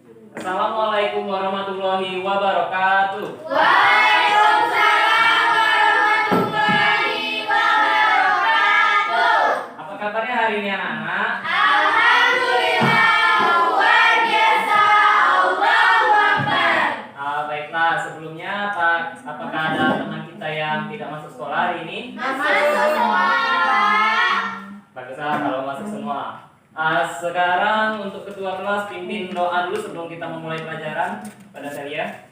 Assalamualaikum warahmatullahi wabarakatuh. Waalaikumsalam warahmatullahi wabarakatuh. Apa kabarnya hari ini anak-anak? Alhamdulillah, luar biasa. Allahu Akbar. Baiklah, sebelumnya apakah ada teman kita yang tidak masuk sekolah hari ini? Masuk semua. Baguslah kalau masuk semua. Sekarang untuk ketua kelas pimpin doa dulu sebelum kita memulai pelajaran pada saya.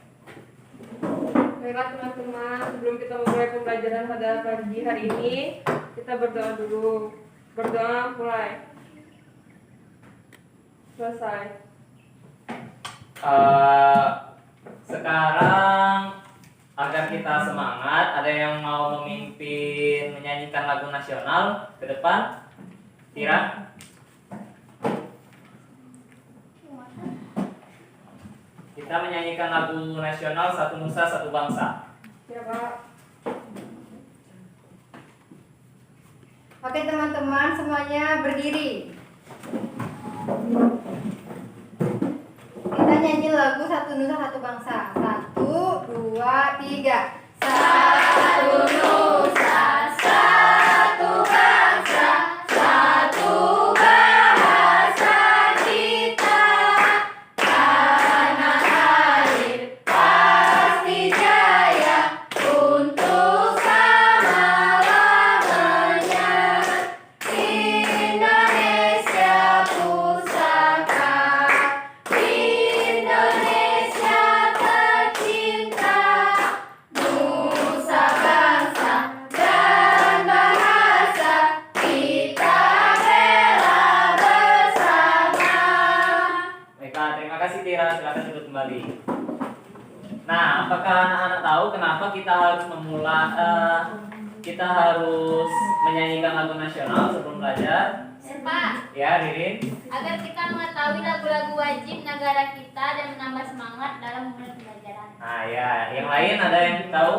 Baiklah teman-teman, sebelum kita memulai pembelajaran pada pagi hari ini, kita berdoa dulu. Berdoa mulai. Selesai. Sekarang agar kita semangat, ada yang mau memimpin menyanyikan lagu nasional ke depan? Tira? Kita menyanyikan lagu nasional Satu Nusa Satu Bangsa. Ya Pak. Oke teman-teman, semuanya berdiri. Kita nyanyi lagu Satu Nusa Satu Bangsa. 1, 2, 3. Satu nusa, satu bangsa, satu bahasa kita. Tanah air pasti jaya untuk selama-lamanya. Indonesia pusaka, Indonesia tercinta. Nusa bangsa dan bahasa kita bela bersama. Baiklah, terima kasih Tira, silakan duduk kembali. Nah, apakah anak-anak tahu kenapa kita harus menyanyikan lagu nasional sebelum belajar? Pak, Ya, Ririn. agar kita mengetahui lagu-lagu wajib negara kita dan menambah semangat dalam memulai pembelajaran. Nah, ya, yang lain ada yang tahu?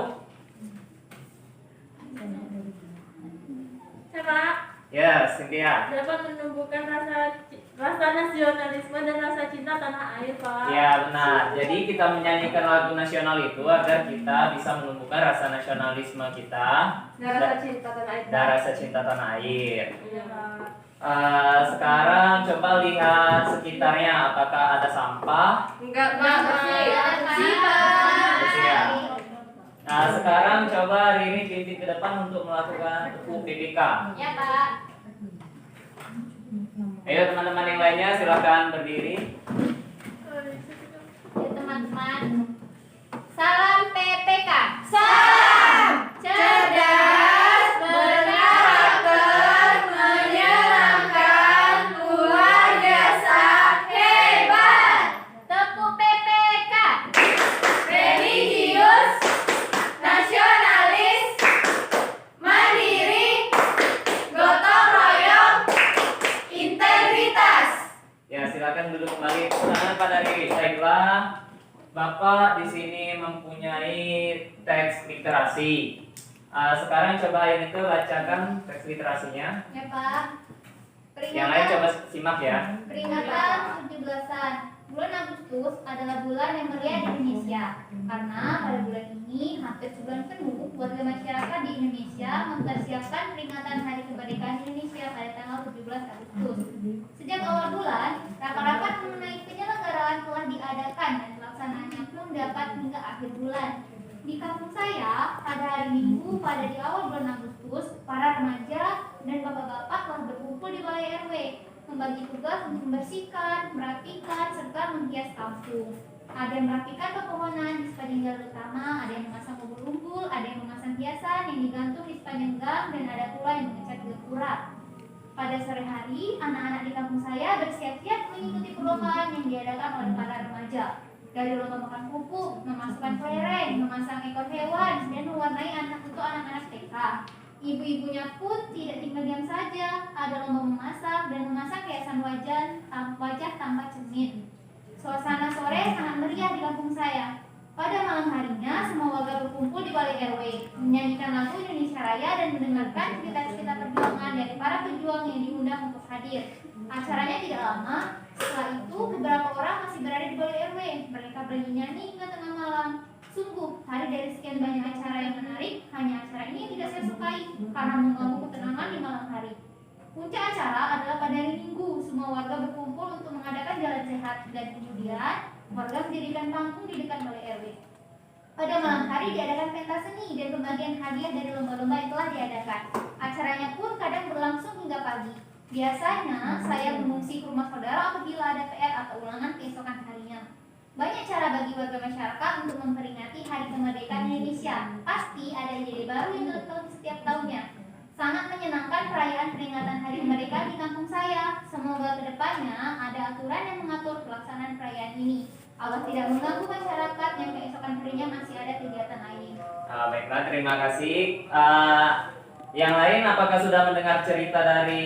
Pak, Ya, Cynthia. dapat menumbuhkan rasa nasionalisme dan rasa cinta tanah air, Pak. Ya, benar. Jadi kita menyanyikan lagu nasional itu agar kita bisa menumbuhkan rasa nasionalisme kita Dan rasa cinta tanah air. dan rasa cinta tanah air. Iya, Pak. Sekarang coba lihat sekitarnya, apakah ada sampah? Enggak, Pak. Bersih, Bersih, ya. Nah, sekarang coba Riri pimpin ke depan untuk melakukan UPPK. Ya, Pak. Ayo teman-teman yang lainnya silakan berdiri. Ya, teman-teman. Salam PPK. Salam cerdas, berkarakter, menyenangkan, luar biasa, hebat. Tepuk PPK. Religius, nasionalis, mandiri, gotong royong, integritas. Ya, silakan duduk kembali. Tangan pada Riri. Baiklah, Bapak di sini mempunyai teks literasi. Sekarang coba yang itu bacakan teks literasinya. Ya, Pak. Yang lain coba simak ya. Peringatan 17-an. Bulan Agustus adalah bulan yang meriah di Indonesia. Karena pada bulan ini hampir sebulan penuh warga masyarakat di Indonesia mempersiapkan peringatan Hari Kemerdekaan Indonesia pada tanggal 17 Agustus. Sejak awal bulan, rapat-rapat mengenai penyelenggaraan telah diadakan dan pelaksanaannya pun dapat hingga akhir bulan. Di kampung saya, pada hari Minggu pada di awal bulan Agustus, para remaja dan bapak-bapak telah berkumpul di balai RW, membagi tugas untuk membersihkan, merapikan, serta menghias kampung. Ada yang merapikan pepohonan di sepanjang jalan utama, ada yang memasang umbul-umbul, ada yang memasang hiasan yang digantung di sepanjang gang, dan ada pula yang mengecat gapura. Pada sore hari, anak-anak di kampung saya bersiap-siap mengikuti perlombaan yang diadakan oleh para remaja. Dari lomba makan pupuk, memasukkan kelereng, memasang ekor hewan, dan mewarnai anak untuk anak-anak TK. Ibu-ibunya pun tidak tinggal diam saja, ada lomba memasak dan memasang hiasan wajah tanpa cermin. Suasana sore sangat meriah di kampung saya. Pada malam harinya, semua warga berkumpul di balai RW, menyanyikan lagu Indonesia Raya dan mendengarkan cerita-cerita perjuangan dari para pejuang yang diundang untuk hadir. Acaranya tidak lama. Setelah itu, beberapa orang masih berada di balai bernyanyi hingga tengah malam. Sungguh, hari dari sekian banyak acara yang menarik, hanya acara ini yang tidak saya sukai karena mengganggu ketenangan di malam hari. Puncak acara adalah pada hari Minggu. Semua warga berkumpul untuk mengadakan jalan sehat dan kemudian warga mendirikan panggung di dekat balai RW. Pada malam hari diadakan pentas seni dan pembagian hadiah dari lomba-lomba yang telah diadakan. Acaranya pun kadang berlangsung hingga pagi. Biasanya saya mengungsi ke rumah saudara apabila ada PR atau ulangan keesokan harinya. Banyak cara bagi warga masyarakat untuk memperingati Hari Kemerdekaan Indonesia. Pasti ada ide baru yang dilakukan setiap tahunnya. Sangat menyenangkan perayaan peringatan Hari Kemerdekaan di kampung saya. Semoga kedepannya ada aturan yang mengatur pelaksanaan perayaan ini agar tidak mengganggu masyarakat yang keesokan harinya masih ada kegiatan lain. Baiklah, terima kasih. Yang lain apakah sudah mendengar cerita dari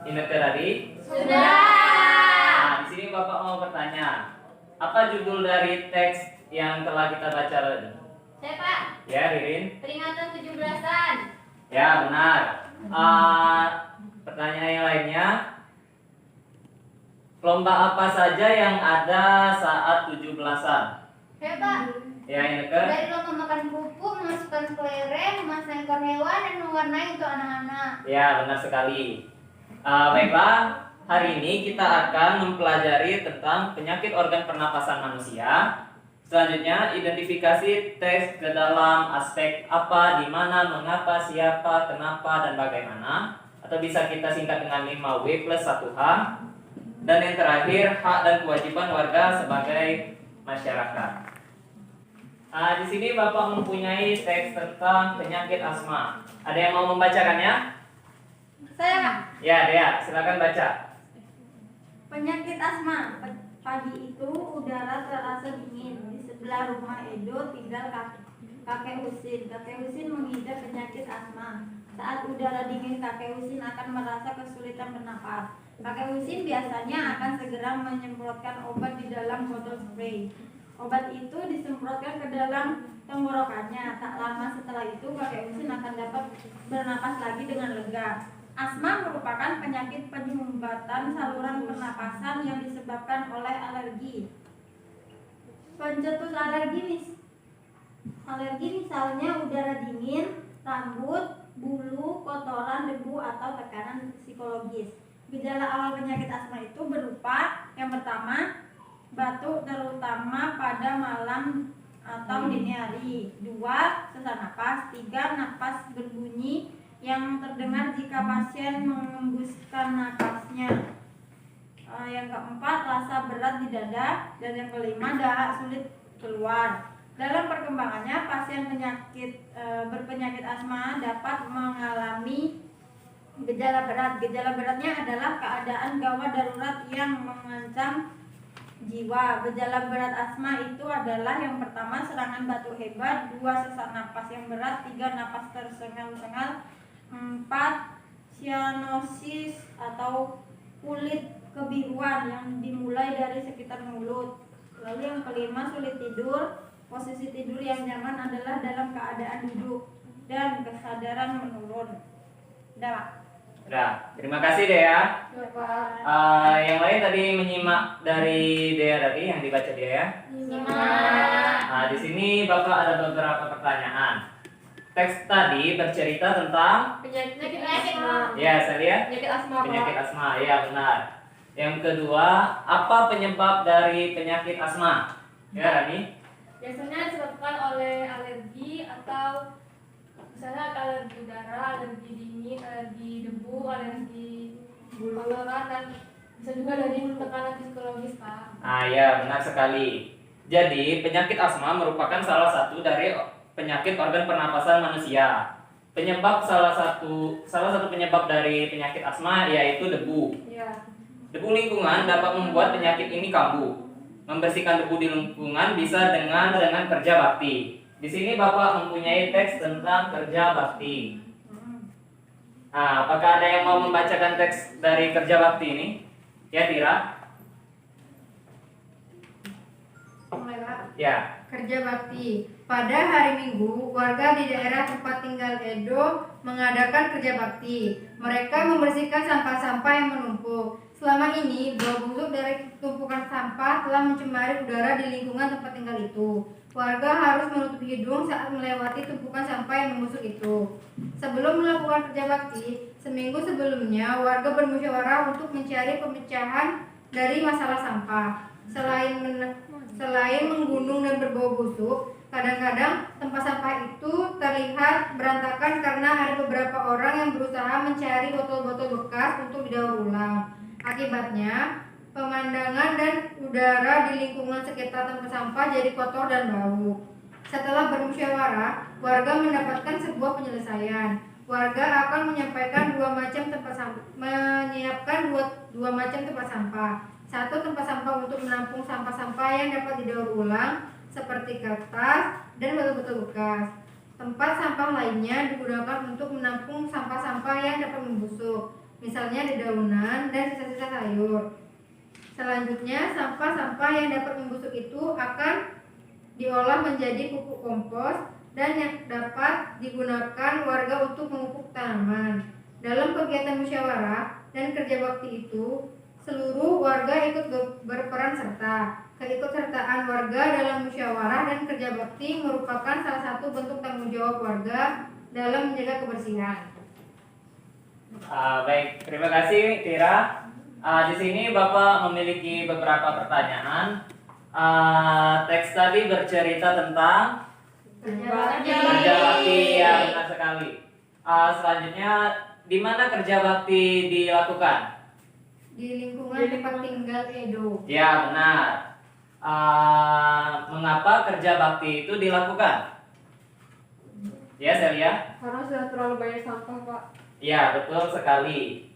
Ineke tadi? Sudah. Di sini Bapak mau bertanya. Apa judul dari teks yang telah kita baca tadi? Saya Pak, Ya, Ririn. peringatan 17-an. Ya, benar. Pertanyaan yang lainnya. Lomba apa saja yang ada saat 17-an? Saya Pak, Ya, Ineke. dari lomba makan kerupuk, memasukkan kelereng, memasang ekor hewan, dan mewarnai untuk anak-anak. Ya, benar sekali. Baiklah. Hari ini kita akan mempelajari tentang penyakit organ pernapasan manusia. Selanjutnya, identifikasi teks ke dalam aspek apa, di mana, mengapa, siapa, kenapa, dan bagaimana. Atau bisa kita singkat dengan 5W plus 1H. Dan yang terakhir, hak dan kewajiban warga sebagai masyarakat. Di sini Bapak mempunyai teks tentang penyakit asma. Ada yang mau membacakannya? Saya Kak. Ya, Dea, silakan baca. Penyakit asma. Pagi itu udara terasa dingin. Di sebelah rumah Edo tinggal kakek Husin. Kakek Husin mengidap penyakit asma. Saat udara dingin, kakek Husin akan merasa kesulitan bernapas. Kakek Husin biasanya akan segera menyemprotkan obat di dalam botol spray. Obat itu disemprotkan ke dalam tenggorokannya. Tak lama setelah itu kakek Husin akan dapat bernapas lagi dengan lega. Asma merupakan penyakit penyumbatan saluran pernapasan yang disebabkan oleh alergi. Pencetus alergi misalnya udara dingin, rambut, bulu, kotoran, debu, atau tekanan psikologis. Gejala awal penyakit asma itu berupa yang pertama, batuk terutama pada malam atau dini hari. 2. Sesak napas. 3. Napas berbunyi yang terdengar jika pasien mengembuskan napasnya. Yang keempat, rasa berat di dada. Dan yang kelima, dahak sulit keluar. Dalam perkembangannya, pasien berpenyakit asma dapat mengalami gejala berat. Gejala beratnya adalah keadaan gawat darurat yang mengancam jiwa. Gejala berat asma itu adalah yang pertama, serangan batuk hebat. 2. Sesak napas yang berat. 3. Napas tersengal-sengal. 4. Cyanosis atau kulit kebiruan yang dimulai dari sekitar mulut. Lalu yang kelima, sulit tidur. Posisi tidur yang nyaman adalah dalam keadaan duduk dan kesadaran menurun. Udah. Terima kasih Dea. Ya, Pak. Yang lain tadi menyimak dari Dea tadi yang dibaca dia ya. Di sini Bapak ada beberapa pertanyaan. Teks tadi bercerita tentang Penyakit asma. ya, saya lihat Penyakit asma, Pak. penyakit asma. Ya, benar. Yang kedua, apa penyebab dari penyakit asma? Ya, Rani. Biasanya disebabkan oleh alergi atau misalnya alergi udara, alergi dingin, alergi debu, alergi kotoran, dan bisa juga dari tekanan psikologis, Pak. Ya, benar sekali. Jadi, penyakit asma merupakan salah satu dari penyakit organ pernapasan manusia. Salah satu penyebab dari penyakit asma yaitu debu. Ya. Debu lingkungan dapat membuat penyakit ini kambuh. Membersihkan debu di lingkungan bisa dengan kerja bakti. Di sini Bapak mempunyai teks tentang kerja bakti. Apakah ada yang mau membacakan teks dari kerja bakti ini? Ya, Tira. Mulai Kak. Ya. Kerja bakti. Pada hari Minggu, warga di daerah tempat tinggal Edo mengadakan kerja bakti. Mereka membersihkan sampah-sampah yang menumpuk. Selama ini, bau busuk dari tumpukan sampah sampah telah mencemari udara di lingkungan tempat tinggal itu. Warga harus menutup hidung saat melewati tumpukan sampah yang membusuk itu. Sebelum melakukan kerja bakti, seminggu sebelumnya warga bermusyawarah untuk mencari pemecahan dari masalah sampah. Selain menggunung dan berbau busuk, kadang-kadang tempat sampah itu terlihat berantakan karena ada beberapa orang yang berusaha mencari botol-botol bekas untuk didaur ulang. Akibatnya, pemandangan dan udara di lingkungan sekitar tempat sampah jadi kotor dan bau. Setelah bermusyawarah, warga mendapatkan sebuah penyelesaian. Warga akan menyiapkan dua macam tempat sampah. Satu tempat sampah untuk menampung sampah-sampah yang dapat didaur ulang seperti kertas dan botol-botol bekas. Tempat sampah lainnya digunakan untuk menampung sampah-sampah yang dapat membusuk, misalnya dedaunan dan sisa-sisa sayur. Selanjutnya, sampah-sampah yang dapat membusuk itu akan diolah menjadi pupuk kompos dan yang dapat digunakan warga untuk memupuk tanaman. Dalam kegiatan musyawarah dan kerja bakti itu, seluruh warga ikut berperan serta. Keikutsertaan warga dalam musyawarah dan kerja bakti merupakan salah satu bentuk tanggung jawab warga dalam menjaga kebersihan. Baik, terima kasih Tira. Di sini Bapak memiliki beberapa pertanyaan. Teks tadi bercerita tentang kerja bakti, ya benar sekali. Selanjutnya, di mana kerja bakti dilakukan? Di lingkungan tempat tinggal Edo. Ya benar. Mengapa kerja bakti itu dilakukan? Ya Celia? Karena sudah terlalu banyak sampah, Pak. Ya betul sekali.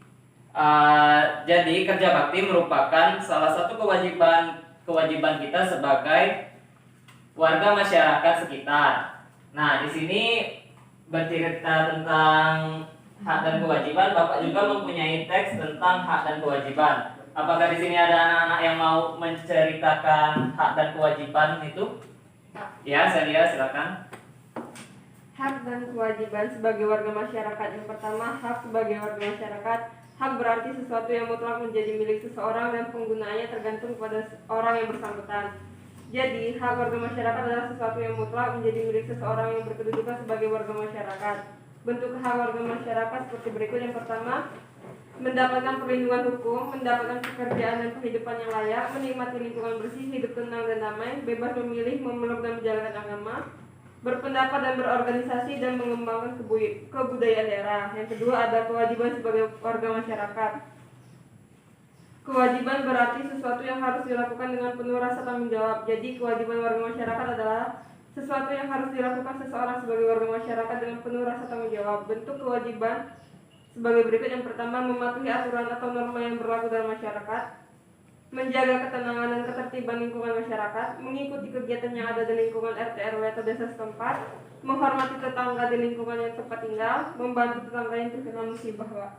Jadi kerja bakti merupakan salah satu kewajiban kita sebagai warga masyarakat sekitar. Nah, di sini bercerita tentang hak dan kewajiban. Bapak juga mempunyai teks tentang hak dan kewajiban. Apakah di sini ada anak-anak yang mau menceritakan hak dan kewajiban itu? Ya, Celia, silakan. Hak dan kewajiban sebagai warga masyarakat. Yang pertama, hak sebagai warga masyarakat. Hak berarti sesuatu yang mutlak menjadi milik seseorang dan penggunaannya tergantung pada orang yang bersangkutan. Jadi, hak warga masyarakat adalah sesuatu yang mutlak menjadi milik seseorang yang berkedudukan sebagai warga masyarakat. Bentuk hak warga masyarakat seperti berikut. Yang pertama, mendapatkan perlindungan hukum, mendapatkan pekerjaan dan kehidupan yang layak, menikmati lingkungan bersih, hidup tenang dan damai, bebas memilih, memeluk dan menjalankan agama, berpendapat dan berorganisasi, dan mengembangkan kebudayaan daerah. Yang kedua, ada kewajiban sebagai warga masyarakat. Kewajiban berarti sesuatu yang harus dilakukan dengan penuh rasa tanggung jawab. Jadi, kewajiban warga masyarakat adalah sesuatu yang harus dilakukan seseorang sebagai warga masyarakat dengan penuh rasa tanggung jawab. Bentuk kewajiban sebagai berikut. Yang pertama, mematuhi aturan atau norma yang berlaku dalam masyarakat, menjaga ketenangan dan ketertiban lingkungan masyarakat, mengikuti kegiatan yang ada di lingkungan RT RW atau desa setempat, menghormati tetangga di lingkungan yang tempat tinggal, membantu tetangga yang terkena musibah, Pak.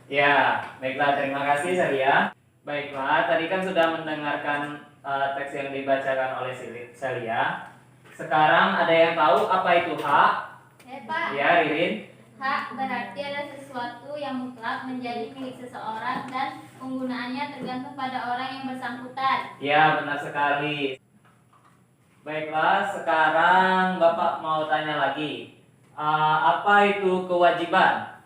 Ya, baiklah, terima kasih Celia. Baiklah, tadi kan sudah mendengarkan teks yang dibacakan oleh Celia. Sekarang ada yang tahu apa itu hak? Ya, Pak. Ya, Ririn. Hak berarti ada sesuatu yang mutlak menjadi milik seseorang dan penggunaannya tergantung pada orang yang bersangkutan. Ya, benar sekali. Baiklah, sekarang Bapak mau tanya lagi. Apa itu kewajiban?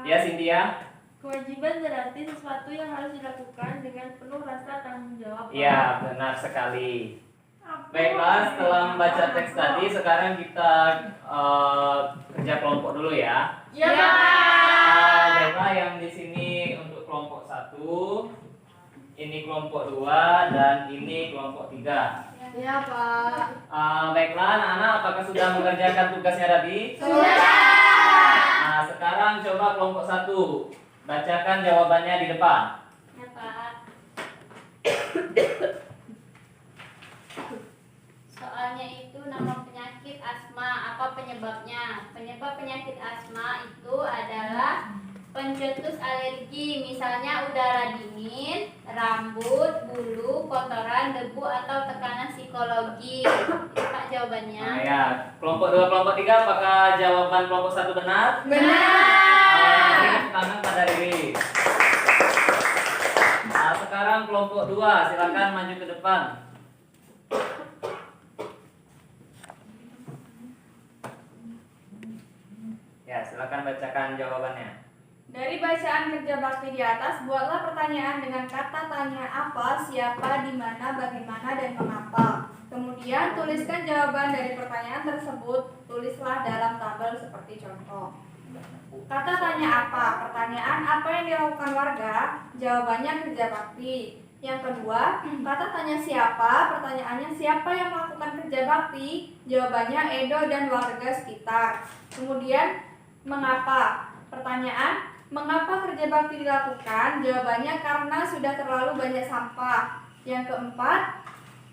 Ya, Cynthia? Kewajiban berarti sesuatu yang harus dilakukan dengan penuh rasa tanggung jawab. Ya, benar sekali. Baiklah, setelah membaca teks tadi, sekarang kita kerja kelompok dulu ya. Ya, Pak. Baiklah, yang di sini untuk kelompok 1, ini kelompok 2, dan ini kelompok 3. Ya, Pak. Baiklah, anak-anak, apakah sudah mengerjakan tugasnya tadi? Sudah. Nah, sekarang coba kelompok 1, bacakan jawabannya di depan. Ya, Pak. Soalnya itu nama penyakit asma, apa penyebabnya? Penyebab penyakit asma itu adalah pencetus alergi, misalnya udara dingin, rambut, bulu, kotoran, debu, atau tekanan psikologi. Itu Pak jawabannya. Nah, ya, kelompok 2, kelompok 3, apakah jawaban kelompok 1 benar? Benar. Tangan pada Riri. Nah, sekarang sekarang kelompok 2, silakan maju ke depan. Ya, silakan bacakan jawabannya. Dari bacaan kerja bakti di atas, buatlah pertanyaan dengan kata tanya apa, siapa, di mana, bagaimana, dan mengapa. Kemudian tuliskan jawaban dari pertanyaan tersebut, tulislah dalam tabel seperti contoh. Kata tanya apa, pertanyaan apa yang dilakukan warga, jawabannya kerja bakti. Yang kedua, kata tanya siapa, pertanyaannya siapa yang melakukan kerja bakti, jawabannya Edo dan warga sekitar. Kemudian mengapa, pertanyaan mengapa kerja bakti dilakukan, jawabannya karena sudah terlalu banyak sampah. Yang keempat,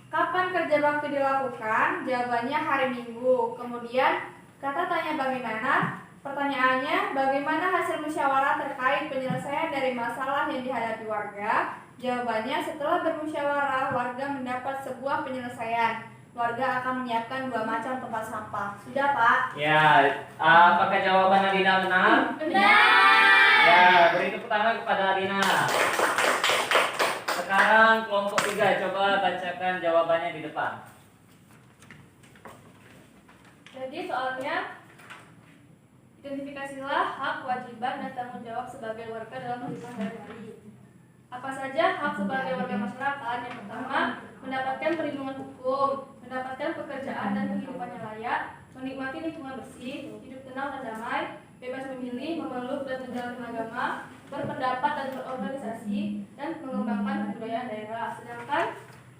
kapan kerja bakti dilakukan, jawabannya hari Minggu. Kemudian kata tanya bagaimana, pertanyaannya bagaimana hasil musyawarah terkait penyelesaian dari masalah yang dihadapi warga, jawabannya setelah bermusyawarah warga mendapat sebuah penyelesaian. Warga akan menyiapkan 2 macam tempat sampah. Sudah, Pak? Ya, apakah jawaban Adina benar? Benar. Ya, beri tepuk tangan kepada Adina. Sekarang kelompok 3, coba bacakan jawabannya di depan. Jadi soalnya, identifikasilah hak, kewajiban, dan tanggung jawab sebagai warga dalam kehidupan sehari-hari. Apa saja hak sebagai warga masyarakat? Yang pertama, mendapatkan perlindungan hukum, mendapatkan pekerjaan dan kehidupan yang layak, menikmati lingkungan bersih, hidup tenang dan damai, bebas memilih, memeluk dan menjalankan agama, berpendapat dan berorganisasi, dan mengembangkan kebudayaan daerah. Sedangkan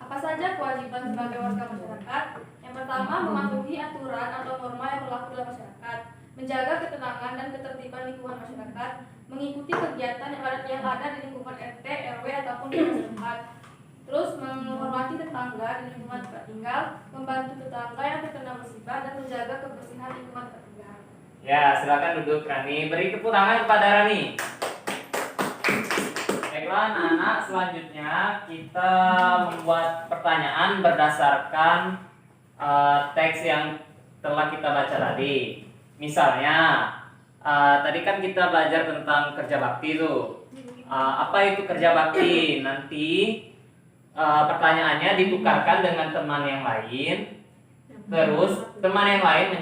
apa saja kewajiban sebagai warga masyarakat? Yang pertama, mematuhi aturan atau norma yang berlaku dalam masyarakat, menjaga ketenangan dan ketertiban lingkungan masyarakat, mengikuti kegiatan yang ada di lingkungan RT, RW ataupun di setempat. Terus menghormati tetangga di lingkungan tempat tinggal, membantu tetangga yang terkena musibah dan menjaga kebersihan lingkungan tempat tinggal. Ya, silakan duduk Rani. Beri tepuk tangan kepada Rani. Baiklah anak-anak, selanjutnya kita membuat pertanyaan berdasarkan teks yang telah kita baca tadi. Misalnya, tadi kan kita belajar tentang kerja bakti tuh. Apa itu kerja bakti? Nanti pertanyaannya ditukarkan dengan teman yang lain. Terus teman yang lain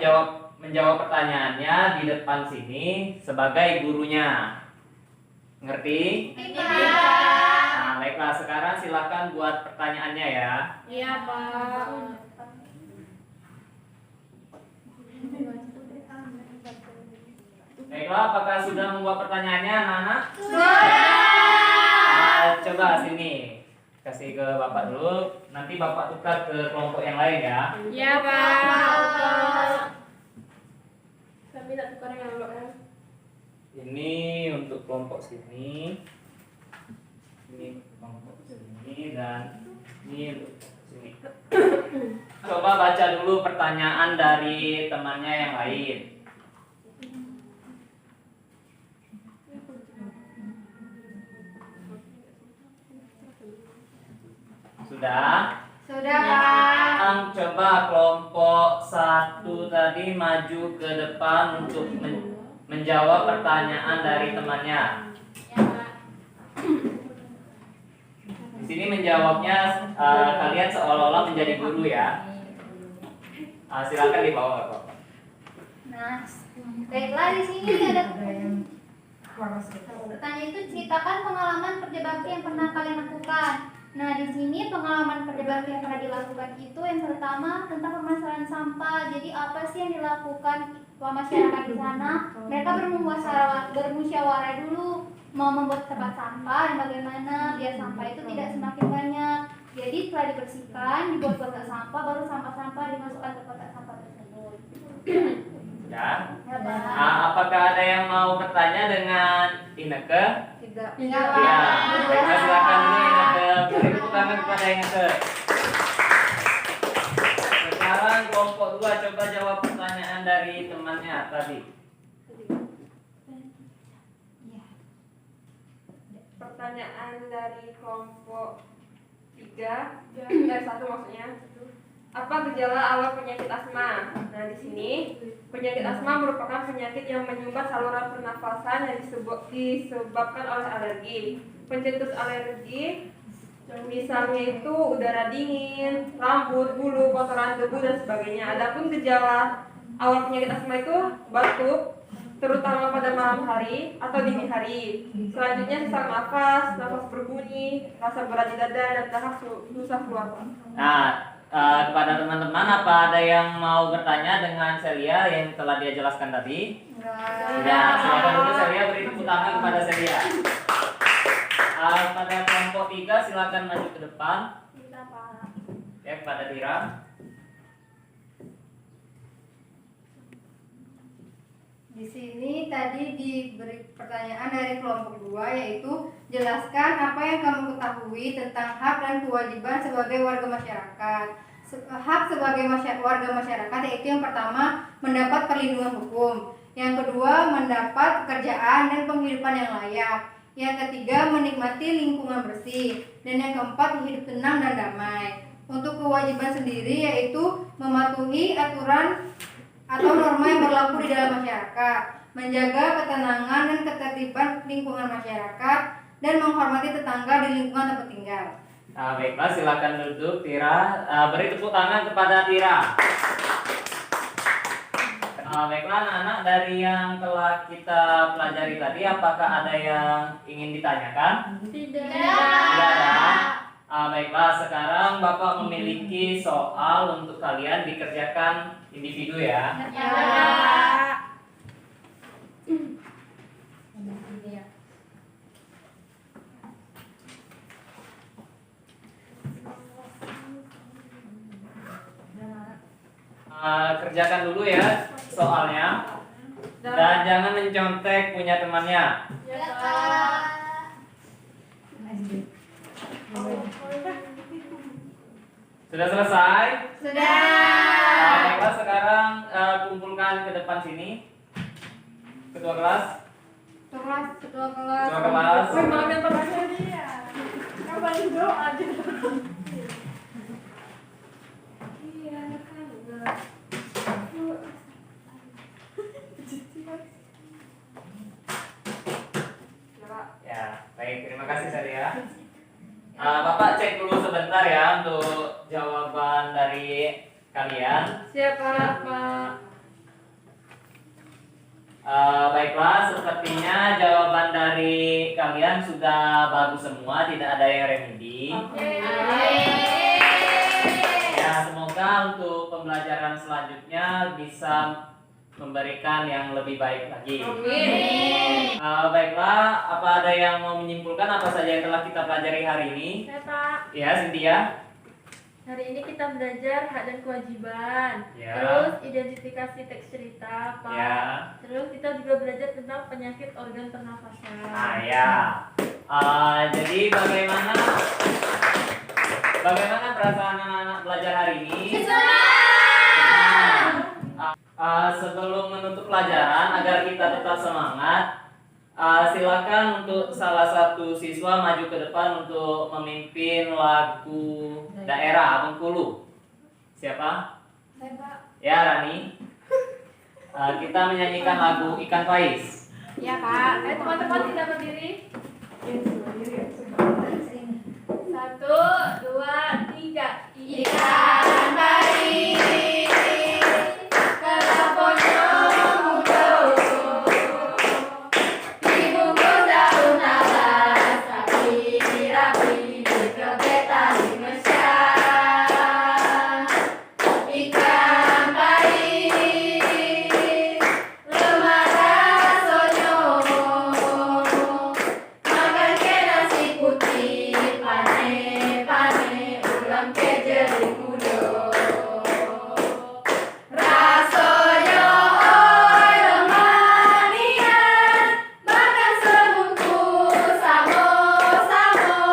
menjawab pertanyaannya di depan sini sebagai gurunya. Ngerti? Nah, baiklah sekarang silakan buat pertanyaannya ya. Iya, Pak. Baiklah, apakah sudah membuat pertanyaannya anak-anak? Coba sini. Kasih ke Bapak dulu. Nanti Bapak tukar ke kelompok yang lain ya. Iya, Pak. Kami tak tukar yang lalu kan? Ini untuk kelompok sini. Ini kelompok sini dan ini untuk sini. Coba baca dulu pertanyaan dari temannya yang lain. Sudah? Sudah, Pak. Coba kelompok 1 tadi maju ke depan untuk menjawab pertanyaan dari temannya. Di sini menjawabnya kalian seolah-olah menjadi guru ya. Silakan dibawa Bapak. Nah, baiklah di sini ada pertanyaan itu, ceritakan pengalaman kerja bakti yang pernah kalian lakukan. Nah, di sini pengalaman kerja bakti yang pernah dilakukan itu yang pertama tentang permasalahan sampah. Jadi apa sih yang dilakukan masyarakat di sana? Mereka bermusyawarah dulu mau membuat tempat sampah dan bagaimana biar sampah itu tidak semakin banyak. Jadi setelah dibersihkan, dibuat kotak sampah, baru sampah-sampah dimasukkan ke kotak sampah tersebut. Ya. Ya, Pak. Apakah ada yang mau bertanya dengan Ineke? Tidak. Ya, Ya, baiklah silakan dulu Ineke. Beri tepuk tangan kepada Ineke. Sekarang kelompok 2 coba jawab pertanyaan dari temannya tadi. Pertanyaan dari kelompok 3, dari 1 maksudnya. Apa gejala awal penyakit asma? Nah, di sini penyakit asma merupakan penyakit yang menyumbat saluran pernafasan yang disebabkan oleh alergi. Pencetus alergi Misalnya itu udara dingin, rambut, bulu, kotoran, debu, dan sebagainya. Adapun gejala awal penyakit asma itu batuk, terutama pada malam hari atau dini hari. Selanjutnya sesak nafas, nafas berbunyi, rasa berat di dada, dan dahak susah keluar. Nah, kepada teman-teman, apa ada yang mau bertanya dengan Celia yang telah dia jelaskan tadi? Ya, silakan dulu Celia, beri tepuk tangan kepada Celia. Pada kelompok 3 silakan maju ke depan. Ya, kepada Tira. Di sini tadi diberi pertanyaan dari kelompok 2, yaitu jelaskan apa yang kamu ketahui tentang hak dan kewajiban sebagai warga masyarakat. Hak sebagai warga masyarakat yaitu yang pertama mendapat perlindungan hukum, yang kedua mendapat pekerjaan dan penghidupan yang layak, yang ketiga menikmati lingkungan bersih, dan yang keempat hidup tenang dan damai. Untuk kewajiban sendiri yaitu mematuhi aturan atau norma yang berlaku di dalam masyarakat, menjaga ketenangan dan ketertiban lingkungan masyarakat, dan menghormati tetangga di lingkungan tempat tinggal. Baiklah, silakan duduk Tira. Beri tepuk tangan kepada Tira. Baiklah anak-anak, dari yang telah kita pelajari tadi, apakah ada yang ingin ditanyakan? Tidak. Tidak ada. Baiklah, sekarang Bapak memiliki soal untuk kalian dikerjakan individu ya. Kerjakan dulu ya soalnya, dan jangan mencontek punya temannya. Ya, Kak. Sudah selesai? Sudah. Baiklah, sekarang kumpulkan ke depan sini. Ketua kelas. Ketua kelas. Ketua kelas. Malam yang terakhir dia. Kapan doa aja. Ya, baik, terima kasih Sadia. Bapak cek dulu sebentar ya untuk jawaban dari kalian. Siapa, Pak? Baiklah, sepertinya jawaban dari kalian sudah bagus semua, tidak ada yang remedi. Ya, semoga untuk pembelajaran selanjutnya bisa memberikan yang lebih baik lagi. Amin. Baiklah, apa ada yang mau menyimpulkan apa saja yang telah kita pelajari hari ini? Ya, Pak. Ya, Cynthia. Hari ini kita belajar hak dan kewajiban. Ya. Terus identifikasi teks cerita, Pak. Ya. Terus kita juga belajar tentang penyakit organ pernafasan. Ya. Jadi bagaimana perasaan anak-anak belajar hari ini? Sebelum menutup pelajaran, agar kita tetap semangat, silakan untuk salah satu siswa maju ke depan untuk memimpin lagu daerah Bengkulu. Siapa? Saya, Pak. Ya, Rani. Kita menyanyikan lagu Ikan Pais. Ya, Pak. Ayo teman-teman kita berdiri. 1, 2, 3. Ikan pais, kelaponyo mudo, dibungkus daun alas, rapi-rapi, diketek tali mesya. Ikan pais, lemah rasonyo, makan ke nasi putih, pane-pane, ulam ke jering mudo. Rasonyo oi lemah nian, makan sebungkus samo-samo,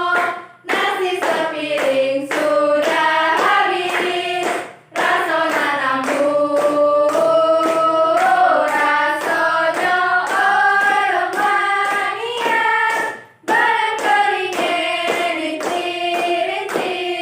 nasi sepiring sudah habis, rasona nambur. Rasonyo oi lemah nian, badan keringnya rinci-rinci,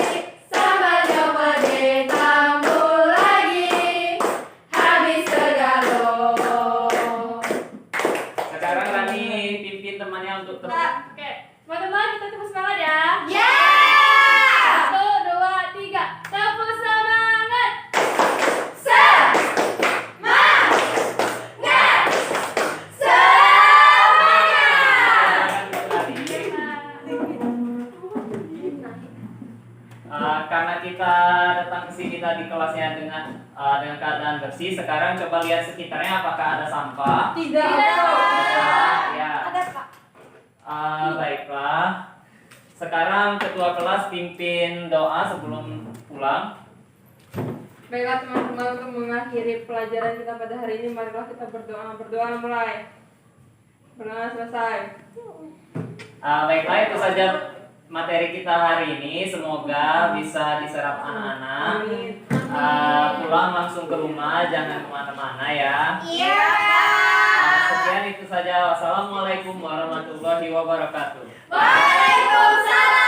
Karena kita datang ke sini tadi kelasnya dengan keadaan bersih, sekarang coba lihat sekitarnya apakah ada sampah. Tidak. Ya. Ada Kak. Baiklah. Sekarang ketua kelas pimpin doa sebelum pulang. Baiklah teman-teman, untuk mengakhiri pelajaran kita pada hari ini, marilah kita berdoa. Berdoa mulai. Berdoa selesai. Baiklah, itu saja materi kita hari ini. Semoga bisa diserap anak-anak. Amin. Pulang langsung ke rumah, jangan kemana-mana ya. Iya. Sekian itu saja. Wassalamualaikum warahmatullahi wabarakatuh. Waalaikumsalam.